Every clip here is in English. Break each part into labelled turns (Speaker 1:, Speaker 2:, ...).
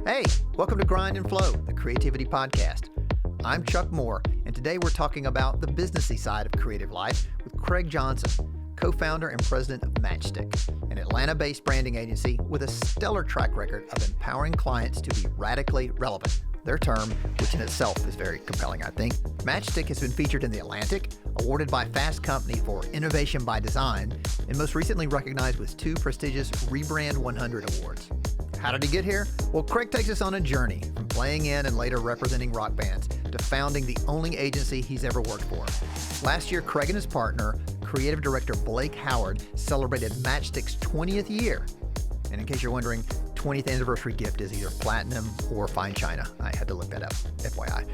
Speaker 1: Hey, welcome to Grind and Flow, the creativity podcast. I'm Chuck Moore, and today we're talking about the businessy side of creative life with Craig Johnson, co-founder and president of Matchstic, an Atlanta-based branding agency with a stellar track record of empowering clients to be radically relevant. Their term, which in itself is very compelling, I think. Matchstic has been featured in The Atlantic, awarded by Fast Company for Innovation by Design, and most recently recognized with 2 prestigious Rebrand 100 awards. How did he get here? Well, Craig takes us on a journey from playing in and later representing rock bands to founding the only agency he's ever worked for. Last year, Craig and his partner, creative director Blake Howard, celebrated Matchstick's 20th year. And in case you're wondering, 20th anniversary gift is either platinum or fine china. I had to look that up, FYI.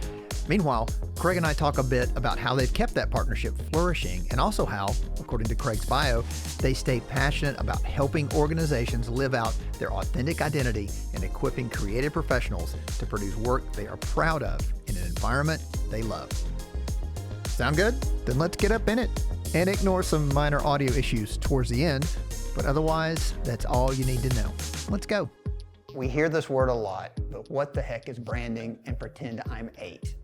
Speaker 1: Meanwhile, Craig and I talk a bit about how they've kept that partnership flourishing and also how, according to Craig's bio, they stay passionate about helping organizations live out their authentic identity and equipping creative professionals to produce work they are proud of in an environment they love. Sound good? Then let's get up in it and ignore some minor audio issues towards the end, but otherwise, that's all you need to know. Let's go. We hear this word a lot, but what the heck is branding and pretend I'm 8?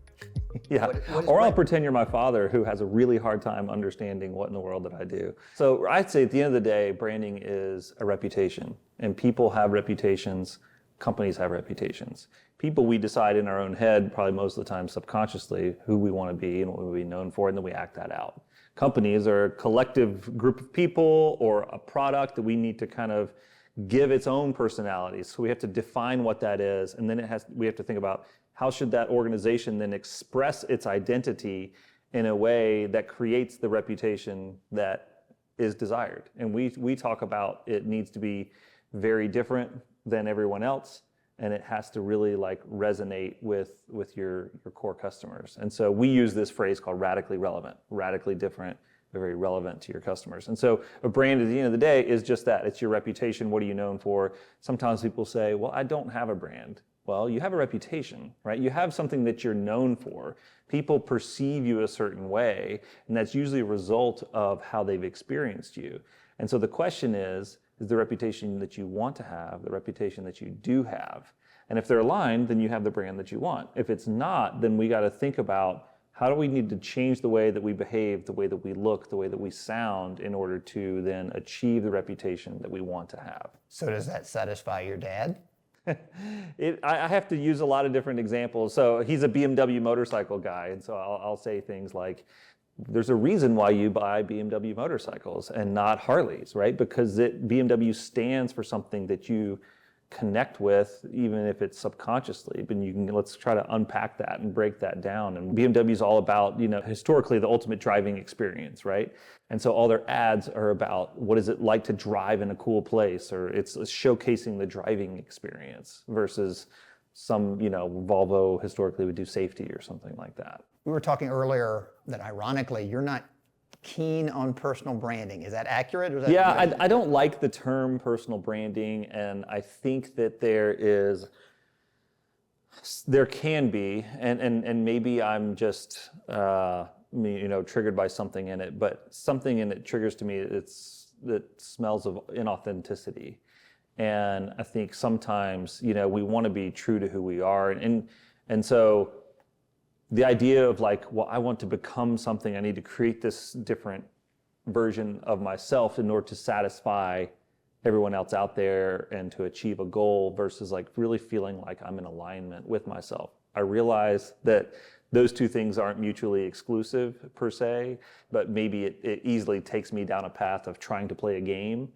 Speaker 2: Yeah, or I'll pretend you're my father who has a really hard time understanding what in the world that I do. So I'd say at the end of the day, branding is a reputation, and people have reputations, companies have reputations. People, we decide in our own head, probably most of the time subconsciously, who we want to be and what we want to be known for, and then we act that out. Companies are a collective group of people or a product that we need to kind of give its own personality. So we have to define what that is, and then we have to think about how should that organization then express its identity in a way that creates the reputation that is desired. And we talk about it needs to be very different than everyone else, and it has to really like resonate with your core customers. And so we use this phrase called radically relevant, radically different, very relevant to your customers. And so a brand at the end of the day is just that. It's your reputation. What are you known for? Sometimes people say, well, I don't have a brand. Well, you have a reputation, right? You have something that you're known for. People perceive you a certain way, and that's usually a result of how they've experienced you. And so the question is the reputation that you want to have, the reputation that you do have? And if they're aligned, then you have the brand that you want. If it's not, then we got to think about how do we need to change the way that we behave, the way that we look, the way that we sound in order to then achieve the reputation that we want to have.
Speaker 1: So does that satisfy your dad?
Speaker 2: I have to use a lot of different examples. So he's a BMW motorcycle guy, and so I'll say things like, there's a reason why you buy BMW motorcycles and not Harleys, right? Because BMW stands for something that you connect with, even if it's subconsciously. But let's try to unpack that and break that down. And BMW is all about, historically the ultimate driving experience, right? And so all their ads are about what is it like to drive in a cool place, or it's showcasing the driving experience versus some, Volvo historically would do safety or something like that.
Speaker 1: We were talking earlier that ironically, you're not keen on personal branding. Is that accurate? Or is that
Speaker 2: yeah, I don't like the term personal branding, and I think that there can be, and maybe I'm just triggered by something in it, but something in it triggers to me that smells of inauthenticity. And I think sometimes, we want to be true to who we are, and so the idea of like, well, I want to become something, I need to create this different version of myself in order to satisfy everyone else out there and to achieve a goal versus like really feeling like I'm in alignment with myself. I realize that those two things aren't mutually exclusive per se, but maybe it easily takes me down a path of trying to play a game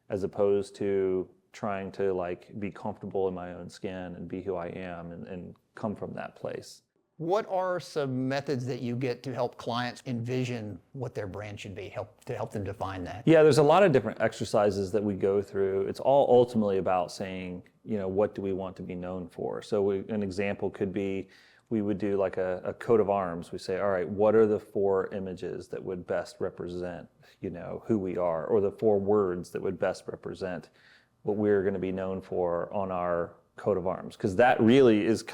Speaker 2: as opposed to trying to like be comfortable in my own skin and be who I am and come from that place.
Speaker 1: What are some methods that you get to help clients envision what their brand should be, to help them define that?
Speaker 2: Yeah, there's a lot of different exercises that we go through. It's all ultimately about saying, what do we want to be known for? So an example could be, we would do like a coat of arms. We say, all right, what are the 4 images that would best represent, who we are, or the 4 words that would best represent what we're going to be known for on our coat of arms? Because that really is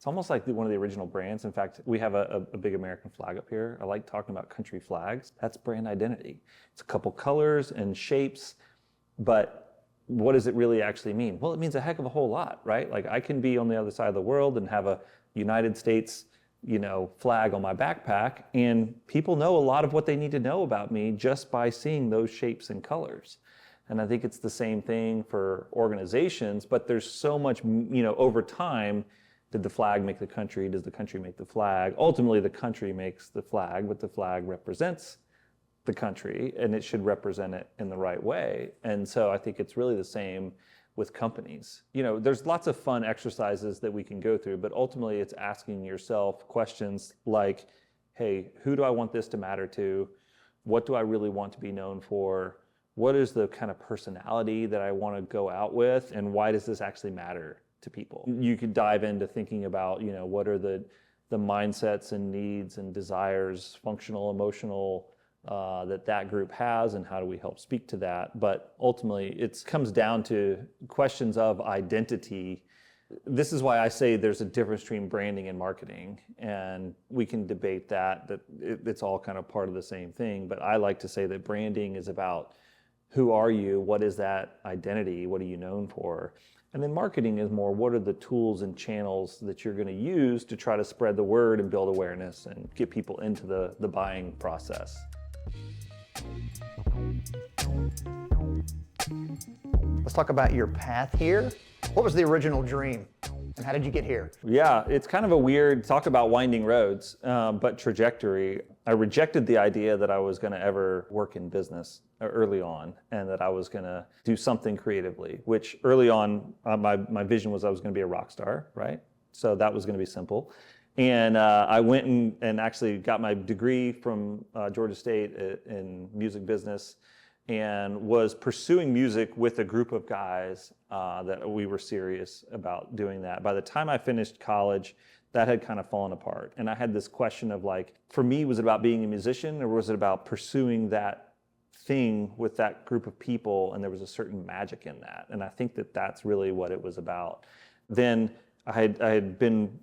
Speaker 2: it's almost like one of the original brands. In fact, we have a big American flag up here. I like talking about country flags. That's brand identity. It's a couple colors and shapes, but what does it really actually mean? Well, it means a heck of a whole lot, right? Like I can be on the other side of the world and have a United States, flag on my backpack, and people know a lot of what they need to know about me just by seeing those shapes and colors. And I think it's the same thing for organizations, but there's so much, over time, did the flag make the country? Does the country make the flag? Ultimately, the country makes the flag, but the flag represents the country, and it should represent it in the right way. And so I think it's really the same with companies. There's lots of fun exercises that we can go through, but ultimately it's asking yourself questions like, hey, who do I want this to matter to? What do I really want to be known for? What is the kind of personality that I want to go out with? And why does this actually matter to people? You could dive into thinking about, what are the mindsets and needs and desires, functional, emotional, that group has, and how do we help speak to that? But ultimately, it comes down to questions of identity. This is why I say there's a difference between branding and marketing, and we can debate that it's all kind of part of the same thing. But I like to say that branding is about who are you, what is that identity, what are you known for? And then marketing is more, what are the tools and channels that you're going to use to try to spread the word and build awareness and get people into the buying process.
Speaker 1: Let's talk about your path here. What was the original dream, and how did you get here?
Speaker 2: Yeah, it's kind of a weird, talk about winding roads, but trajectory. I rejected the idea that I was going to ever work in business early on, and that I was going to do something creatively, which early on, my vision was I was going to be a rock star, right? So that was going to be simple. And I went and actually got my degree from Georgia State in music business, and was pursuing music with a group of guys that we were serious about doing that. By the time I finished college, that had kind of fallen apart. And I had this question of like, for me, was it about being a musician, or was it about pursuing that thing with that group of people? And there was a certain magic in that. And I think that that's really what it was about. Then I had been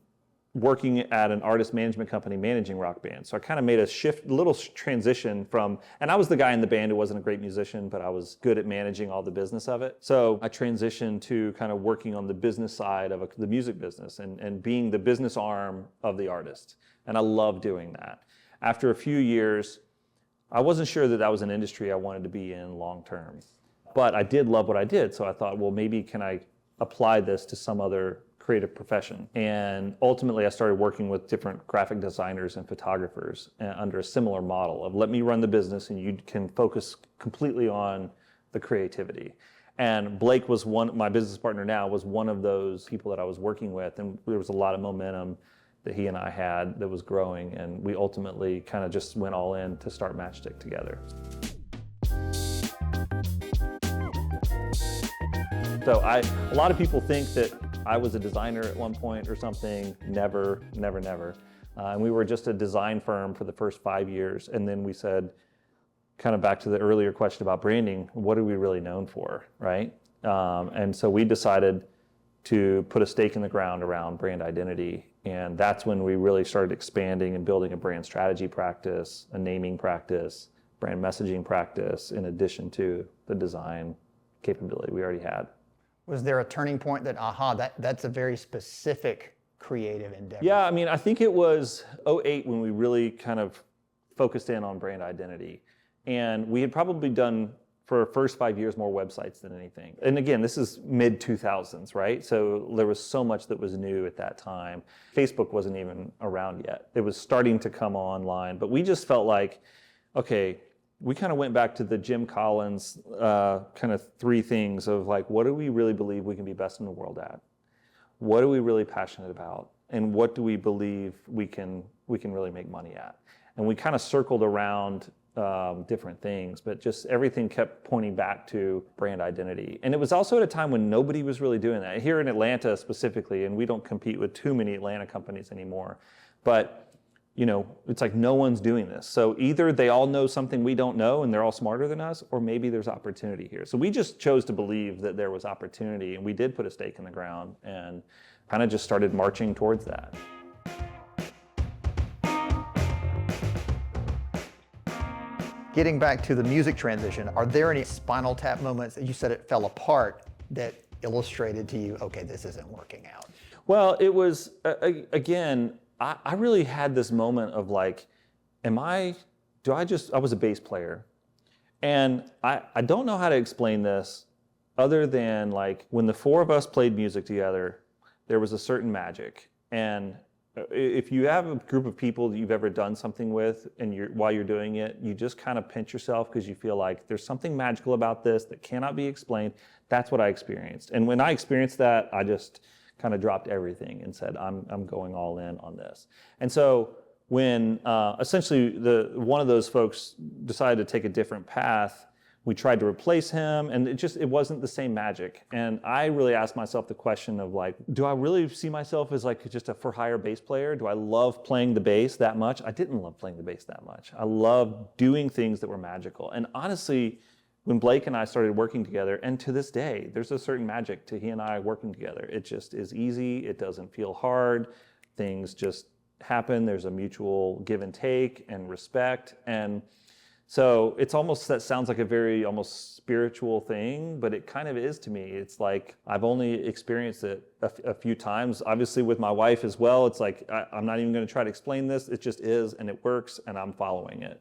Speaker 2: working at an artist management company managing rock bands. So I kind of made a little transition from, and I was the guy in the band who wasn't a great musician, but I was good at managing all the business of it. So I transitioned to kind of working on the business side of the music business and being the business arm of the artist. And I love doing that. After a few years, I wasn't sure that was an industry I wanted to be in long term, but I did love what I did. So I thought, well, maybe can I apply this to some other creative profession? And ultimately I started working with different graphic designers and photographers under a similar model of let me run the business and you can focus completely on the creativity. And Blake was my business partner now, was one of those people that I was working with, and there was a lot of momentum that he and I had that was growing, and we ultimately kind of just went all in to start Matchstic together. So a lot of people think that I was a designer at one point or something. Never. And we were just a design firm for the first 5 years. And then we said, kind of back to the earlier question about branding, what are we really known for, right? And so we decided to put a stake in the ground around brand identity. And that's when we really started expanding and building a brand strategy practice, a naming practice, brand messaging practice, in addition to the design capability we already had.
Speaker 1: Was there a turning point that, that's a very specific creative endeavor?
Speaker 2: Yeah, I mean, I think it was 2008 when we really kind of focused in on brand identity. And we had probably done, for our first 5 years, more websites than anything. And again, this is mid-2000s, right? So there was so much that was new at that time. Facebook wasn't even around yet. It was starting to come online, but we just felt like, okay, we kind of went back to the Jim Collins kind of three things of like, what do we really believe we can be best in the world at? What are we really passionate about? And what do we believe we can really make money at? And we kind of circled around different things, but just everything kept pointing back to brand identity. And it was also at a time when nobody was really doing that. Here in Atlanta specifically, and we don't compete with too many Atlanta companies anymore, but it's like no one's doing this. So either they all know something we don't know and they're all smarter than us, or maybe there's opportunity here. So we just chose to believe that there was opportunity, and we did put a stake in the ground and kind of just started marching towards that.
Speaker 1: Getting back to the music transition, are there any Spinal Tap moments that you said it fell apart that illustrated to you, okay, this isn't working out?
Speaker 2: Well, it was, again, I really had this moment of like, I was a bass player. And I don't know how to explain this other than like when the four of us played music together, there was a certain magic. And if you have a group of people that you've ever done something with and while you're doing it, you just kind of pinch yourself because you feel like there's something magical about this that cannot be explained. That's what I experienced. And when I experienced that, I just kind of dropped everything and said, I'm going all in on this. And so when essentially one of those folks decided to take a different path, we tried to replace him, and it wasn't the same magic. And I really asked myself the question of like, do I really see myself as like just a for-hire bass player? Do I love playing the bass that much? I didn't love playing the bass that much. I loved doing things that were magical. And honestly, when Blake and I started working together, and to this day, there's a certain magic to he and I working together. It just is easy. It doesn't feel hard. Things just happen. There's a mutual give and take and respect. And so it's almost, that sounds like a very almost spiritual thing, but it kind of is to me. It's like I've only experienced it a few times, obviously with my wife as well. It's like I'm not even going to try to explain this. It just is, and it works, and I'm following it.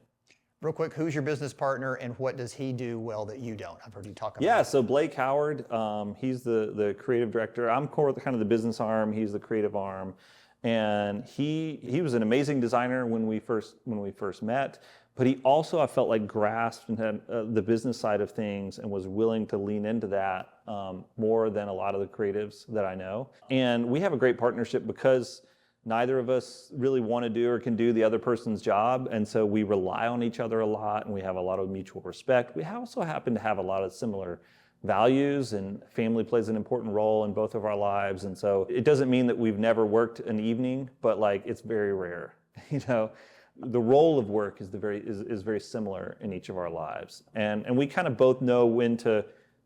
Speaker 1: Real quick, who's your business partner and what does he do well that you don't? I've heard you talk about
Speaker 2: Yeah, so Blake Howard, he's the creative director. I'm kind of the business arm. He's the creative arm. And he was an amazing designer when we first met, but he also, I felt like, grasped and had the business side of things and was willing to lean into that more than a lot of the creatives that I know. And we have a great partnership because neither of us really want to do or can do the other person's job, and so we rely on each other a lot, and we have a lot of mutual respect. We also happen to have a lot of similar values, and family plays an important role in both of our lives. And so it doesn't mean that we've never worked an evening, but like it's very rare. You know, the role of work is very similar in each of our lives, and we kind of both know when to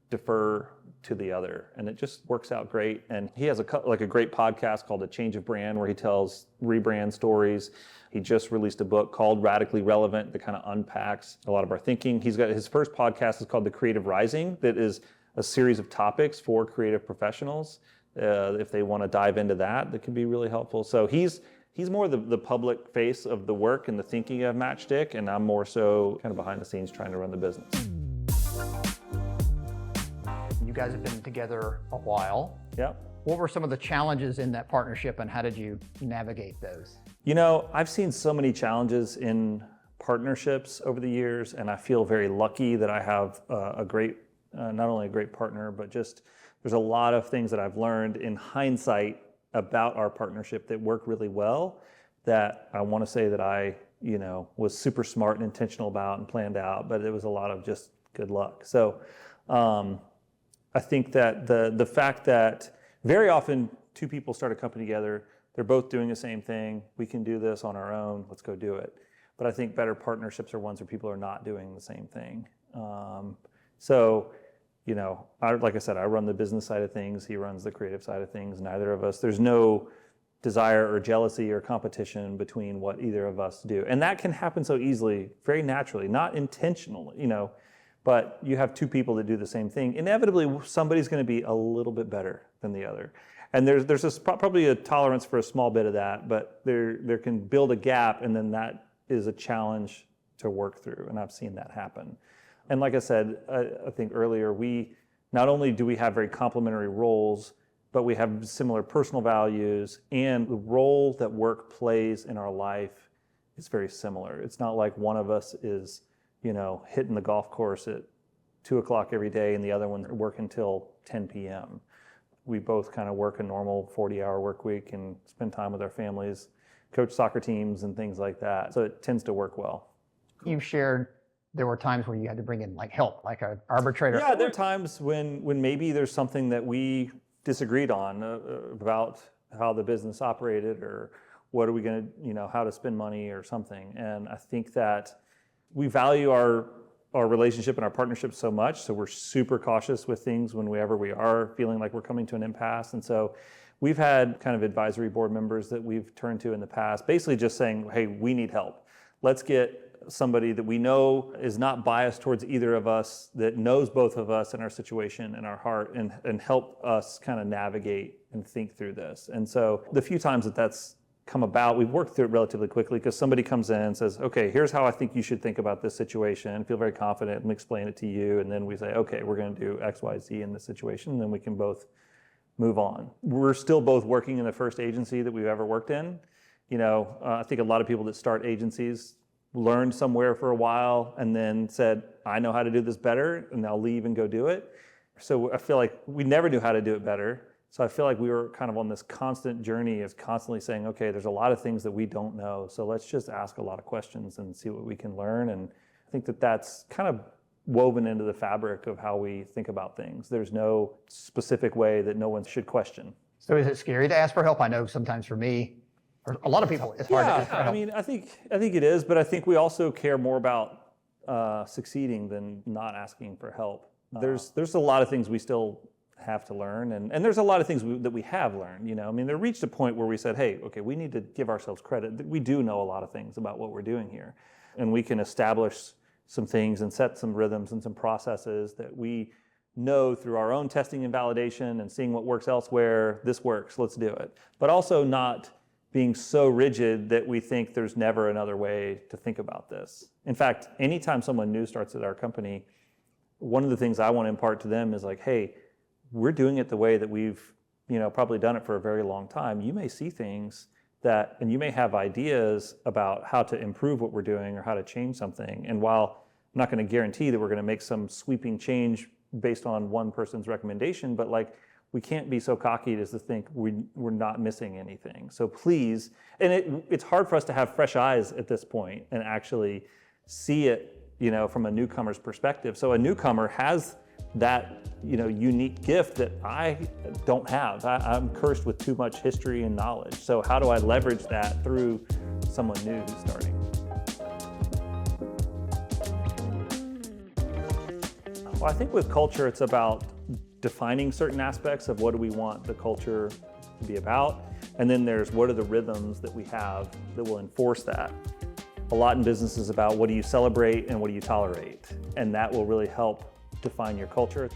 Speaker 2: defer to the other, and it just works out great. And he has a great podcast called A Change of Brand, where he tells rebrand stories. He just released a book called Radically Relevant that kind of unpacks a lot of our thinking. He's got his first podcast is called The Creative Rising, that is a series of topics for creative professionals. If they want to dive into that can be really helpful. So he's more the public face of the work and the thinking of Matchstic, and I'm more so kind of behind the scenes trying to run the business.
Speaker 1: You guys have been together a while.
Speaker 2: Yep.
Speaker 1: What were some of the challenges in that partnership, and how did you navigate those?
Speaker 2: You know, I've seen so many challenges in partnerships over the years, and I feel very lucky that I have a great, not only a great partner, but just there's a lot of things that I've learned in hindsight about our partnership that work really well, that I want to say that I, was super smart and intentional about and planned out, but it was a lot of just good luck. So I think that the fact that very often two people start a company together, they're both doing the same thing. We can do this on our own. Let's go do it. But I think better partnerships are ones where people are not doing the same thing. Like I said, I run the business side of things. He runs the creative side of things. Neither of us, there's no desire or jealousy or competition between what either of us do. And that can happen so easily, very naturally, not intentionally, but you have two people that do the same thing. Inevitably, somebody's going to be a little bit better than the other. And there's probably a tolerance for a small bit of that, but there can build a gap, and then that is a challenge to work through. And I've seen that happen. And like I said, I think earlier, not only do we have very complementary roles, but we have similar personal values, and the role that work plays in our life is very similar. It's not like one of us is hitting the golf course at 2:00 every day and the other one's working until 10 p.m. We both kind of work a normal 40-hour work week and spend time with our families, coach soccer teams and things like that. So it tends to work well.
Speaker 1: You've shared there were times where you had to bring in help, like an arbitrator.
Speaker 2: Yeah, there are times when maybe there's something that we disagreed on about how the business operated, or what are we going to, how to spend money or something. And I think that we value our relationship and our partnership so much, so we're super cautious with things whenever we are feeling like we're coming to an impasse. And so we've had kind of advisory board members that we've turned to in the past, basically just saying, hey, we need help. Let's get somebody that we know is not biased towards either of us, that knows both of us and our situation and our heart, and help us kind of navigate and think through this. And so the few times that that's come about, we've worked through it relatively quickly, because somebody comes in and says, okay, here's how I think you should think about this situation, feel very confident and explain it to you. And then we say, okay, we're going to do X, Y, Z in this situation. And then we can both move on. We're still both working in the first agency that we've ever worked in. I think a lot of people that start agencies learned somewhere for a while and then said, I know how to do this better, and I'll leave and go do it. So I feel like we never knew how to do it better. So I feel like we were kind of on this constant journey of constantly saying, okay, there's a lot of things that we don't know. So let's just ask a lot of questions and see what we can learn. And I think that that's kind of woven into the fabric of how we think about things. There's no specific way that no one should question.
Speaker 1: So is it scary to ask for help? I know sometimes for me, or a lot of people, it's hard to ask for help.
Speaker 2: I mean, I think it is, but I think we also care more about succeeding than not asking for help. There's a lot of things we still have to learn, and there's a lot of things that we have learned. I mean, there reached a point where we said, hey, okay, we need to give ourselves credit. We do know a lot of things about what we're doing here, and we can establish some things and set some rhythms and some processes that we know through our own testing and validation and seeing what works elsewhere. This works, let's do it. But also not being so rigid that we think there's never another way to think about this. In fact, anytime someone new starts at our company, one of the things I want to impart to them is like, hey, we're doing it the way that we've probably done it for a very long time. You may see things and you may have ideas about how to improve what we're doing or how to change something. And while I'm not going to guarantee that we're going to make some sweeping change based on one person's recommendation, but we can't be so cocky as to think we're not missing anything. So please, and it's hard for us to have fresh eyes at this point and actually see it, from a newcomer's perspective. So a newcomer has that, unique gift that I don't have. I'm cursed with too much history and knowledge. So how do I leverage that through someone new who's starting? Well, I think with culture, it's about defining certain aspects of what do we want the culture to be about. And then there's what are the rhythms that we have that will enforce that. A lot in business is about what do you celebrate and what do you tolerate. And that will really help define your culture.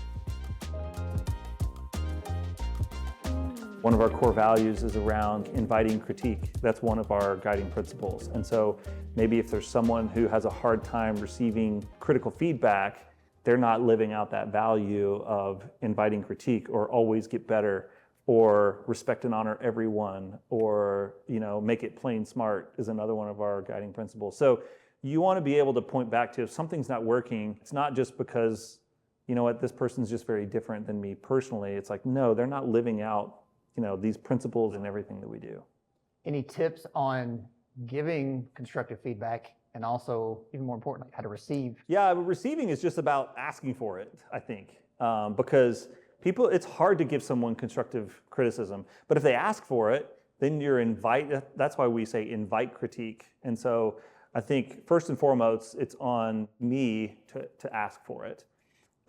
Speaker 2: One of our core values is around inviting critique. That's one of our guiding principles. And so maybe if there's someone who has a hard time receiving critical feedback, they're not living out that value of inviting critique, or always get better, or respect and honor everyone, or make it plain smart is another one of our guiding principles. So you want to be able to point back to if something's not working, it's not just because, this person's just very different than me personally. It's like, no, they're not living out, these principles in everything that we do.
Speaker 1: Any tips on giving constructive feedback, and also, even more importantly, how to receive?
Speaker 2: Yeah, receiving is just about asking for it, I think, because it's hard to give someone constructive criticism, but if they ask for it, then that's why we say invite critique. And so I think first and foremost, it's on me to ask for it.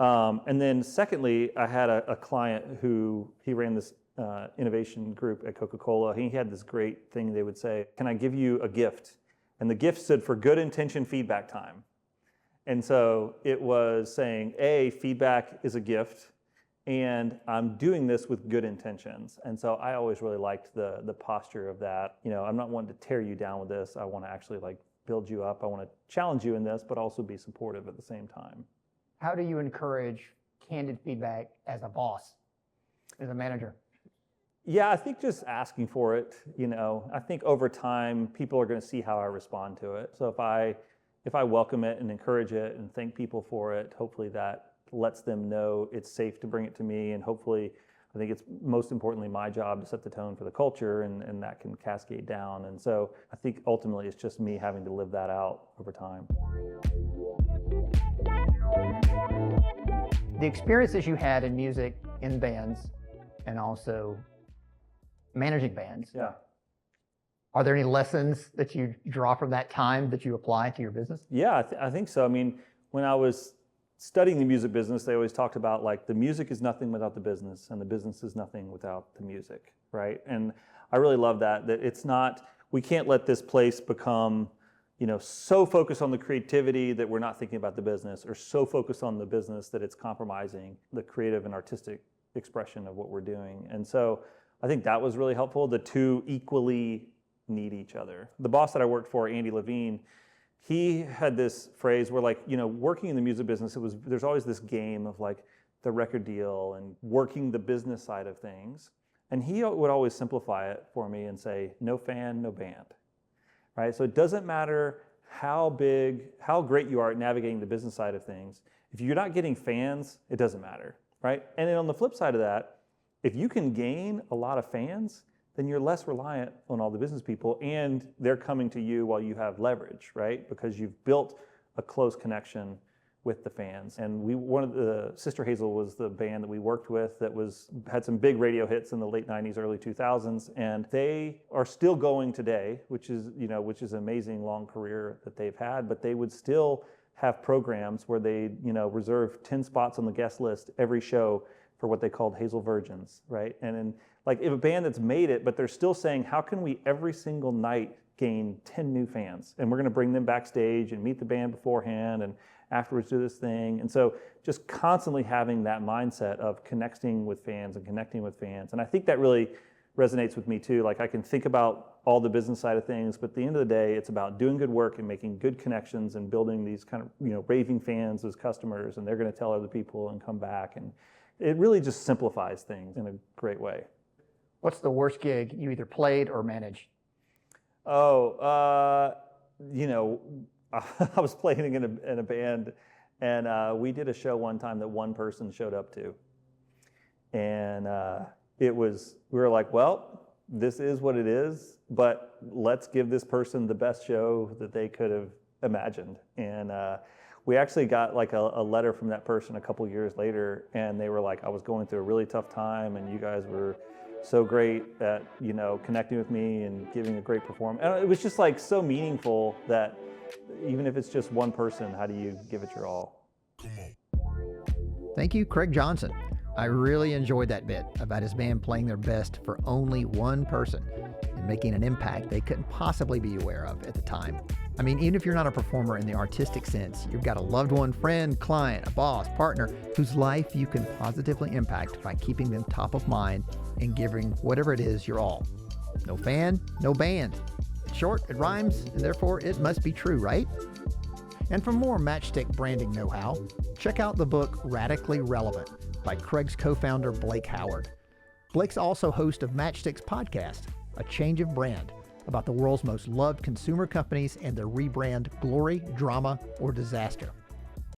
Speaker 2: And then secondly, I had a client who, he ran this innovation group at Coca-Cola. He had this great thing they would say, can I give you a gift? And the gift stood for good intention feedback time. And so it was saying, feedback is a gift, and I'm doing this with good intentions. And so I always really liked the posture of that. I'm not wanting to tear you down with this. I want to actually build you up. I want to challenge you in this, but also be supportive at the same time.
Speaker 1: How do you encourage candid feedback as a boss, as a manager?
Speaker 2: Yeah, I think just asking for it. I think over time, people are going to see how I respond to it. So if I welcome it and encourage it and thank people for it, hopefully that lets them know it's safe to bring it to me. And hopefully, I think it's most importantly my job to set the tone for the culture, and that can cascade down. And so I think ultimately it's just me having to live that out over time.
Speaker 1: The experiences you had in music, in bands, and also managing bands.
Speaker 2: Yeah.
Speaker 1: Are there any lessons that you draw from that time that you apply to your business?
Speaker 2: Yeah, I think so. I mean, when I was studying the music business, they always talked about the music is nothing without the business, and the business is nothing without the music, right? And I really love that it's not, we can't let this place become, so focused on the creativity that we're not thinking about the business, or so focused on the business that it's compromising the creative and artistic expression of what we're doing. And so I think that was really helpful. The two equally need each other. The boss that I worked for, Andy Levine, he had this phrase where, like, working in the music business, there's always this game of like the record deal and working the business side of things. And he would always simplify it for me and say, no fan, no band, right? So it doesn't matter how great you are at navigating the business side of things. If you're not getting fans, it doesn't matter, right? And then on the flip side of that, if you can gain a lot of fans, then you're less reliant on all the business people, and they're coming to you while you have leverage, right? Because you've built a close connection with the fans. And one of the Sister Hazel was the band that we worked with that had some big radio hits in the late 90s, early 2000s, and they are still going today, which is an amazing long career that they've had, but they would still have programs where they, reserve 10 spots on the guest list every show for what they called Hazel Virgins, right? And then, like, if a band that's made it, but they're still saying, how can we every single night gain 10 new fans? And we're gonna bring them backstage and meet the band beforehand and afterwards do this thing. And so just constantly having that mindset of connecting with fans. And I think that really resonates with me too. Like, I can think about all the business side of things, but at the end of the day, it's about doing good work and making good connections and building these kind of, raving fans as customers, and they're gonna tell other people and come back. And it really just simplifies things in a great way.
Speaker 1: What's the worst gig you either played or managed?
Speaker 2: I was playing in a band, and we did a show one time that one person showed up to. And we were like, well, this is what it is, but let's give this person the best show that they could have imagined. And we actually got like a letter from that person a couple years later, and they were like, I was going through a really tough time, and you guys were so great at, connecting with me and giving a great performance. And it was just like so meaningful that even if it's just one person, how do you give it your all?
Speaker 1: Thank you, Craig Johnson. I really enjoyed that bit about his band playing their best for only one person and making an impact they couldn't possibly be aware of at the time. I mean, even if you're not a performer in the artistic sense, you've got a loved one, friend, client, a boss, partner, whose life you can positively impact by keeping them top of mind and giving whatever it is your all. No fan, no band. It's short, it rhymes, and therefore it must be true, right? And for more Matchstick branding know-how, check out the book Radically Relevant by Craig's co-founder Blake Howard. Blake's also host of Matchstick's podcast, A Change of Brand, about the world's most loved consumer companies and their rebrand glory, drama, or disaster.